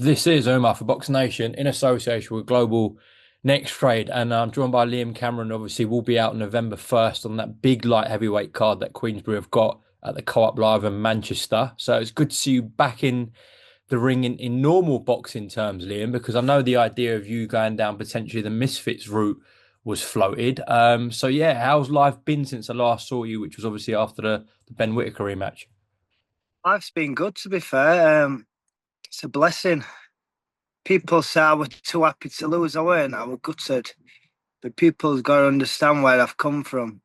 This is Umar for BoxNation in association with Global Next Trade, and I'm joined by Liam Cameron. Obviously, we'll be out November 1st on that big light heavyweight card that Queensbury have got at the Co-op Live in Manchester. So it's good to see you back in the ring in normal boxing terms, Liam, because I know the idea of you going down potentially the Misfits route was floated. So yeah, how's life been since I last saw you, which was obviously after the Ben Whitaker rematch? Life's been good, to be fair. It's a blessing. People say I was too happy to lose. I weren't. I was gutted. But people's got to understand where I've come from.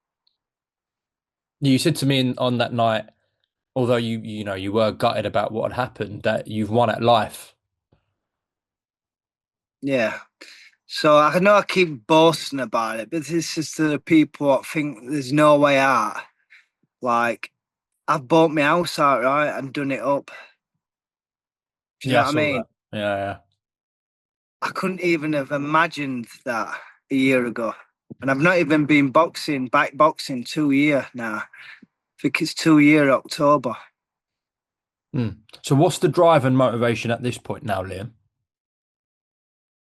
You said to me on that night, although you were gutted about what had happened, that you've won at life. Yeah. So I know I keep boasting about it, but this is to the people that think there's no way out. Like, I've bought my house outright and done it up. Do you know Yeah, I what I saw mean? that. Yeah, I couldn't even have imagined that a year ago. And I've not even been back boxing 2 years now. I think it's 2 year October. yeah. So what's the drive and motivation at this point now, Liam?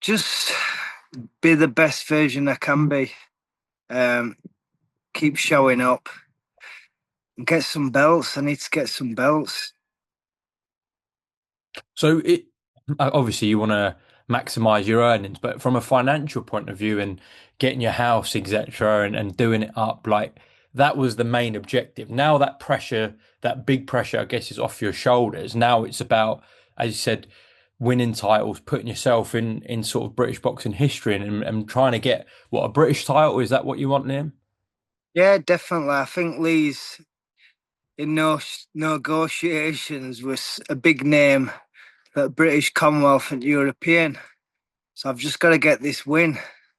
Just be the best version I can be. Um, Keep showing up and get some belts. I need to get some belts. So it obviously you want to maximize your earnings, but from a financial point of view and getting your house, etc., and doing it up, like that was the main objective. Now that pressure, that big pressure, I guess, is off your shoulders. Now it's about, as you said, winning titles, putting yourself in sort of British boxing history and trying to get what a British title. Is that what you want, Liam? Yeah, definitely. I think Lee's in no negotiations was a big name at British, Commonwealth, and European. So I've just got to get this win.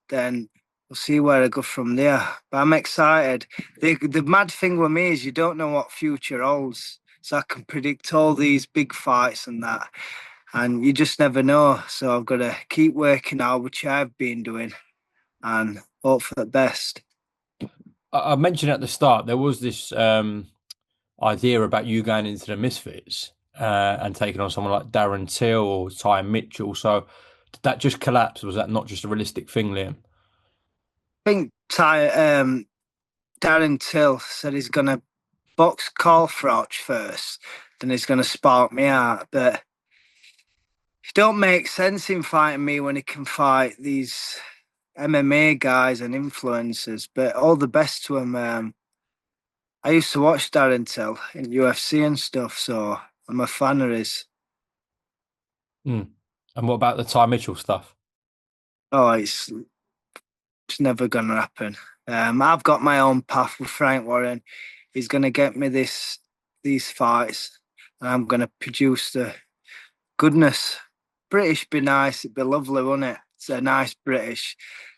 Then we'll see where I go from there. But I'm excited. The mad thing with me is you don't know what future holds. So I can predict all these big fights and that. And you just never know. So I've got to keep working out, which I've been doing, and hope for the best. I mentioned at the start there was this idea about you going into the Misfits and taking on someone like Darren Till or Ty Mitchell. So did that just collapse? Was that not just a realistic thing, Liam? I think Darren Till said he's going to box Carl Froch first, then he's going to spark me out. But it don't make sense in fighting me when he can fight these MMA guys and influencers. But all the best to him. I used to watch Darren Till in UFC and stuff, so I'm a fan of his. Mm. And what about the Ty Mitchell stuff? Oh, it's never gonna happen. I've got my own path with Frank Warren. He's gonna get me these fights, and I'm gonna produce the goodness. British be nice. It'd be lovely, wouldn't it? It's a nice British.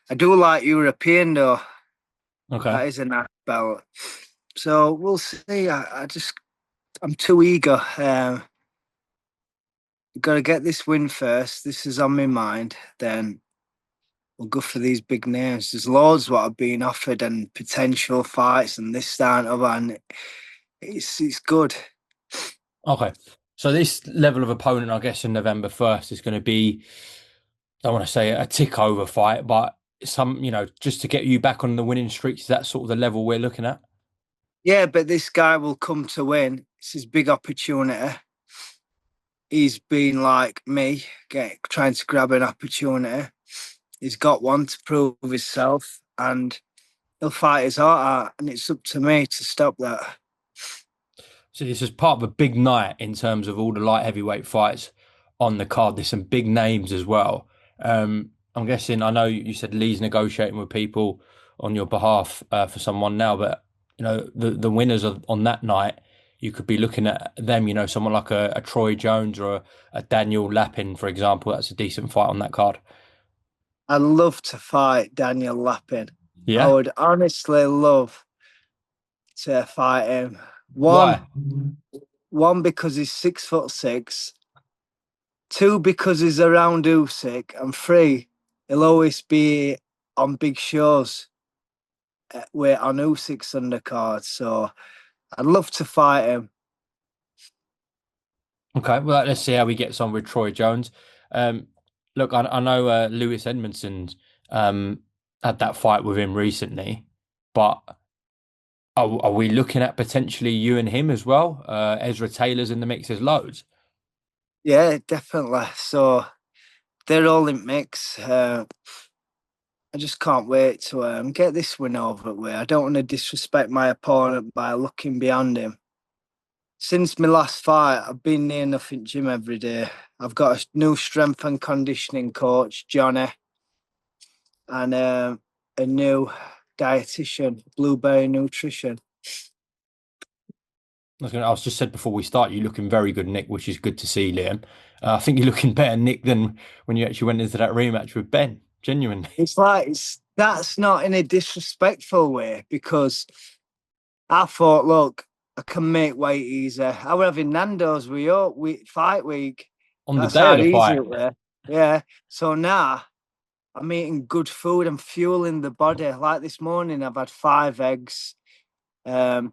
I do like European though. Okay. That is a nice belt. So we'll see. I'm too eager. Got to get this win first. This is on my mind. Then we'll go for these big names. There's loads what have been offered and potential fights and this, that, and other. And it's good. Okay. So this level of opponent, I guess, in November 1st is going to be, I don't want to say a tick over fight, but just to get you back on the winning streak, is that sort of the level we're looking at? Yeah, but this guy will come to win. It's his big opportunity. He's been like me, trying to grab an opportunity. He's got one to prove himself, and he'll fight his heart out. And it's up to me to stop that. So this is part of a big night in terms of all the light heavyweight fights on the card. There's some big names as well. I'm guessing. I know you said Lee's negotiating with people on your behalf for someone now, but the winners on that night, you could be looking at them. Someone like a Troy Jones or a Daniel Lappin, for example. That's a decent fight on that card. I'd love to fight Daniel Lappin. I Yeah. would honestly love to fight him. Why? One because he's 6'6". Two because he's around Usyk, and three, he'll always be on big shows. We're on Usyk's undercard, so I'd love to fight him. Okay, well, let's see how he gets on with Troy Jones. Um, look, I know Lewis Edmondson's um, had that fight with him recently, but are we looking at potentially you and him as well? Ezra Taylor's in the mix. There's loads. Yeah, definitely. So they're all in mix. I just can't wait to get this win over with. I don't want to disrespect my opponent by looking beyond him. Since my last fight, I've been near nothing gym every day. I've got a new strength and conditioning coach, Johnny, and a new dietitian, Blueberry Nutrition. I was just said before we start, you're looking very good, Nick, which is good to see, Liam. I think you're looking better, Nick, than when you actually went into that rematch with Ben. Genuinely. It's like that's not in a disrespectful way because I thought, look, I can make weight easy. I was having Nando's fight week. On the That's day how of the easy fight. it was. Yeah. So now I'm eating good food and fueling the body. Like this morning, I've had 5 eggs. Um,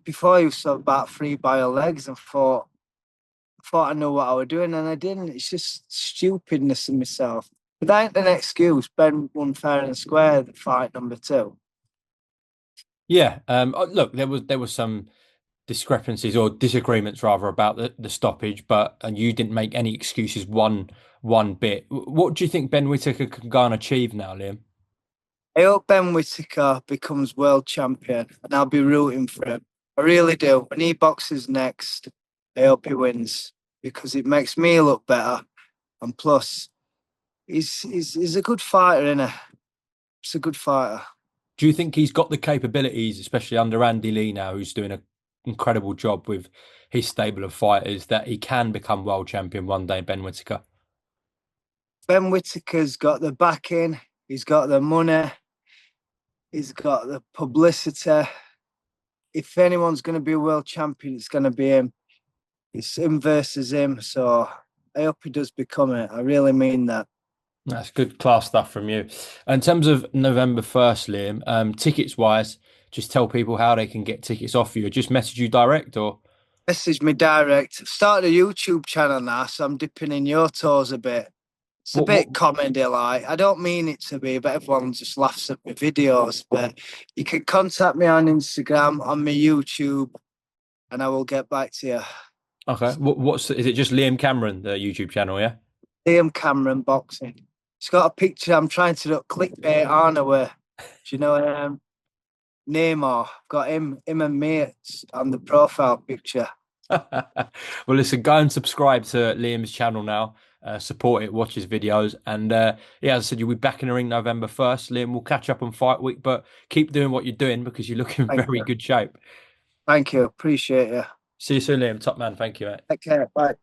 Before I used to have about 3 boiled eggs and thought I knew what I was doing and I didn't. It's just stupidness in myself. But that ain't an excuse. Ben won fair and square the fight number 2. Yeah. Look, there was some discrepancies or disagreements rather about the stoppage, but and you didn't make any excuses one bit. What do you think Ben Whitaker can go and achieve now, Liam? I hope Ben Whitaker becomes world champion and I'll be rooting for him. I really do. When he boxes next, I hope he wins because it makes me look better. And plus, he's a good fighter, innit? He's a good fighter. Do you think he's got the capabilities, especially under Andy Lee now, who's doing an incredible job with his stable of fighters, that he can become world champion one day, Ben Whitaker? Ben Whitaker's got the backing, he's got the money, he's got the publicity. If anyone's going to be a world champion, it's going to be him. It's him versus him. So I hope he does become it. I really mean that. That's good class stuff from you. In terms of November 1st, Liam, tickets wise, just tell people how they can get tickets off you. Just message you direct or Message me direct. I've started a YouTube channel now, so I'm dipping in your toes a bit. It's a what? bit comedy like. I don't mean it to be, but everyone just laughs at my videos. But you can contact me on Instagram, on my YouTube, and I will get back to you. Okay. What's is it just Liam Cameron, the YouTube channel, yeah? Liam Cameron boxing. It's got a picture. I'm trying to do clickbait, aren't I? Where, do you know Neymar? I've got him and mates on the profile picture. Well, listen, go and subscribe to Liam's channel now. Support it, watch his videos, and yeah, as I said, you'll be back in the ring November 1st. Liam, we'll catch up on fight week, but keep doing what you're doing because you're looking in Thank very you. good shape. Thank you. Appreciate you. See you soon, Liam. Top man. Thank you, mate. Take care. Bye.